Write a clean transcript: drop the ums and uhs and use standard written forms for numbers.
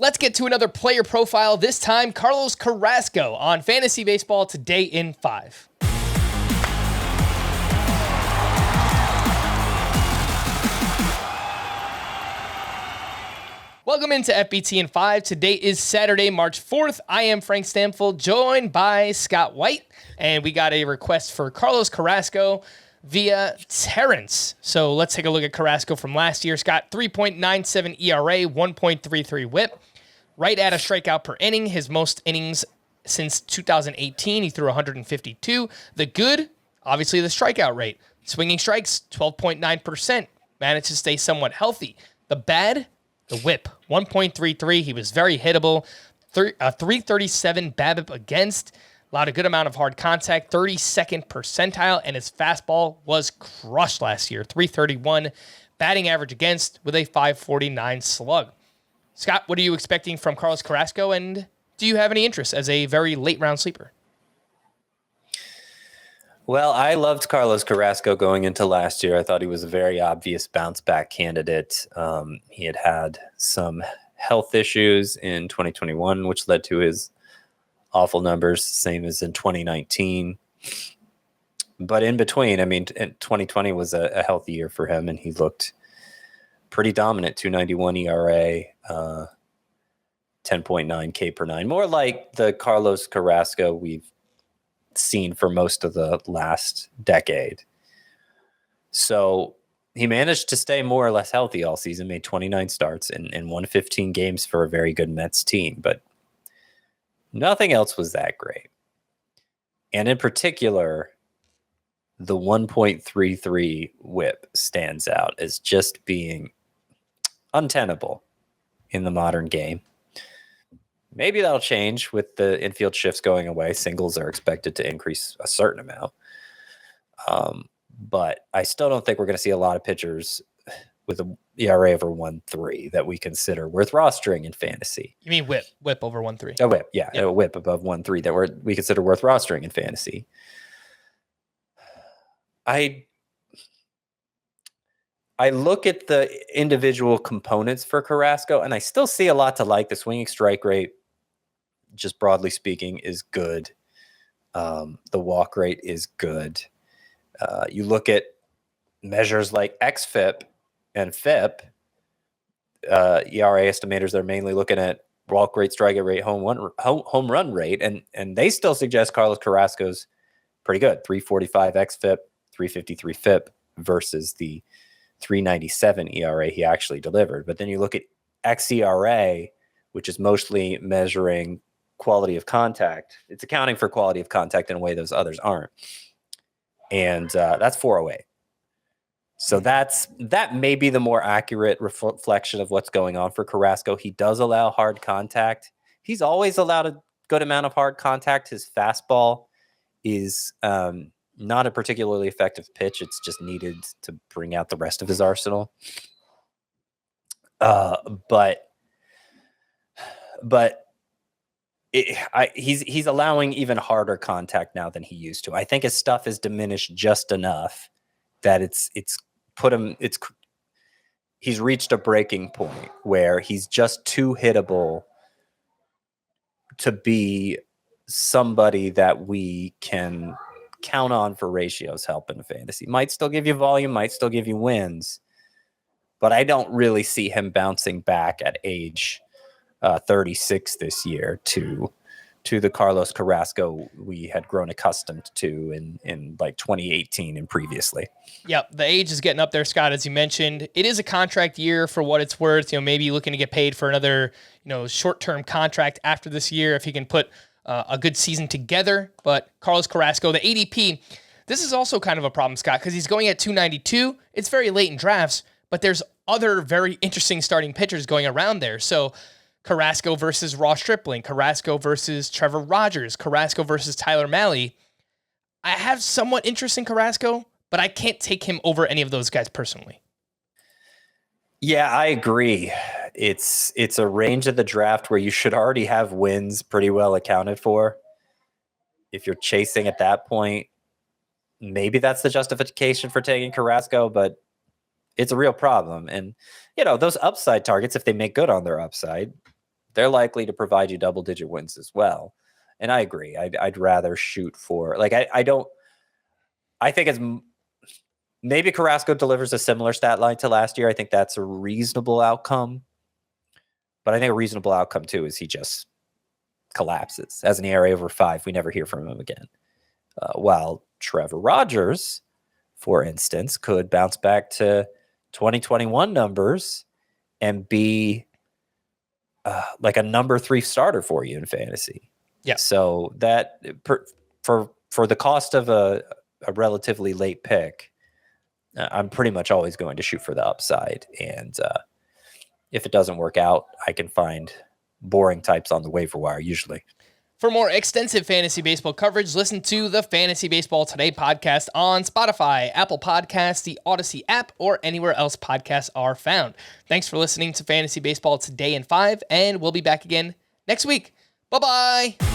Let's get to another player profile, this time Carlos Carrasco on Fantasy Baseball Today in 5. Welcome into FBT in 5. Today is Saturday, March 4th. I am Frank Stamfel, joined by Scott White, and we got a request for Carlos Carrasco via Terrence. So let's take a look at Carrasco from last year. Scott, 3.97 ERA, 1.33 whip, right at a strikeout per inning. His most innings since 2018. He threw 152. The good, obviously the strikeout rate. Swinging strikes, 12.9%. Managed to stay somewhat healthy. The bad, the whip, 1.33. He was very hittable. 337 BABIP against. Allowed a good amount of hard contact, 32nd percentile, and his fastball was crushed last year. 331 batting average against with a 549 slug. Scott, what are you expecting from Carlos Carrasco, and do you have any interest as a very late round sleeper? Well, I loved Carlos Carrasco going into last year. I thought he was a very obvious bounce back candidate. He had some health issues in 2021, which led to his awful numbers, same as in 2019. But in between, 2020 was a healthy year for him, and he looked pretty dominant. 291 ERA, 10.9 K per nine, more like the Carlos Carrasco we've seen for most of the last decade. So he managed to stay more or less healthy all season, made 29 starts and won 15 games for a very good Mets team, but nothing else was that great. And in particular, the 1.33 whip stands out as just being untenable in the modern game. Maybe that'll change with the infield shifts going away. Singles are expected to increase a certain amount. But I still don't think we're going to see a lot of pitchers with a ERA over 1.3 that we consider worth rostering in fantasy. You mean whip over 1.3? A whip, yeah. A whip above 1.3 that we consider worth rostering in fantasy. I look at the individual components for Carrasco, and I still see a lot to like. The swinging strike rate, just broadly speaking, is good. The walk rate is good. You look at measures like xFIP and FIP, ERA estimators, they're mainly looking at walk rate, strikeout rate, home run rate, and they still suggest Carlos Carrasco's pretty good. 345 xFIP, 353 FIP versus the 397 ERA he actually delivered. But then you look at xERA, which is mostly measuring quality of contact. It's accounting for quality of contact in a way those others aren't. And that's 408. So that may be the more accurate reflection of what's going on for Carrasco. He does allow hard contact. He's always allowed a good amount of hard contact. His fastball is not a particularly effective pitch. It's just needed to bring out the rest of his arsenal. But he's allowing even harder contact now than he used to. I think his stuff has diminished just enough that he's reached a breaking point where he's just too hittable to be somebody that we can count on for ratios help in fantasy. Might still give you volume, might still give you wins, but I don't really see him bouncing back at age 36 this year to the Carlos Carrasco we had grown accustomed to in like 2018 and previously. Yep, the age is getting up there, Scott, as you mentioned. It is a contract year for what it's worth. Maybe looking to get paid for another, short-term contract after this year if he can put a good season together. But Carlos Carrasco, the ADP, this is also kind of a problem, Scott, because he's going at 292. It's very late in drafts, but there's other very interesting starting pitchers going around there. So Carrasco versus Ross Stripling, Carrasco versus Trevor Rogers, Carrasco versus Tyler Mahle. I have somewhat interest in Carrasco, but I can't take him over any of those guys personally. Yeah, I agree. It's a range of the draft where you should already have wins pretty well accounted for. If you're chasing at that point, maybe that's the justification for taking Carrasco, but it's a real problem. And, those upside targets, if they make good on their upside, they're likely to provide you double-digit wins as well. And I agree. I'd rather shoot for, like, I think it's maybe Carrasco delivers a similar stat line to last year. I think that's a reasonable outcome. But I think a reasonable outcome, too, is he just collapses. As an ERA over 5, we never hear from him again. While Trevor Rogers, for instance, could bounce back to 2021 numbers and be like a number 3 starter for you in fantasy. Yeah. So that for the cost of a relatively late pick, I'm pretty much always going to shoot for the upside. And if it doesn't work out, I can find boring types on the waiver wire usually. For more extensive fantasy baseball coverage, listen to the Fantasy Baseball Today podcast on Spotify, Apple Podcasts, the Audacy app, or anywhere else podcasts are found. Thanks for listening to Fantasy Baseball Today in 5, and we'll be back again next week. Bye-bye.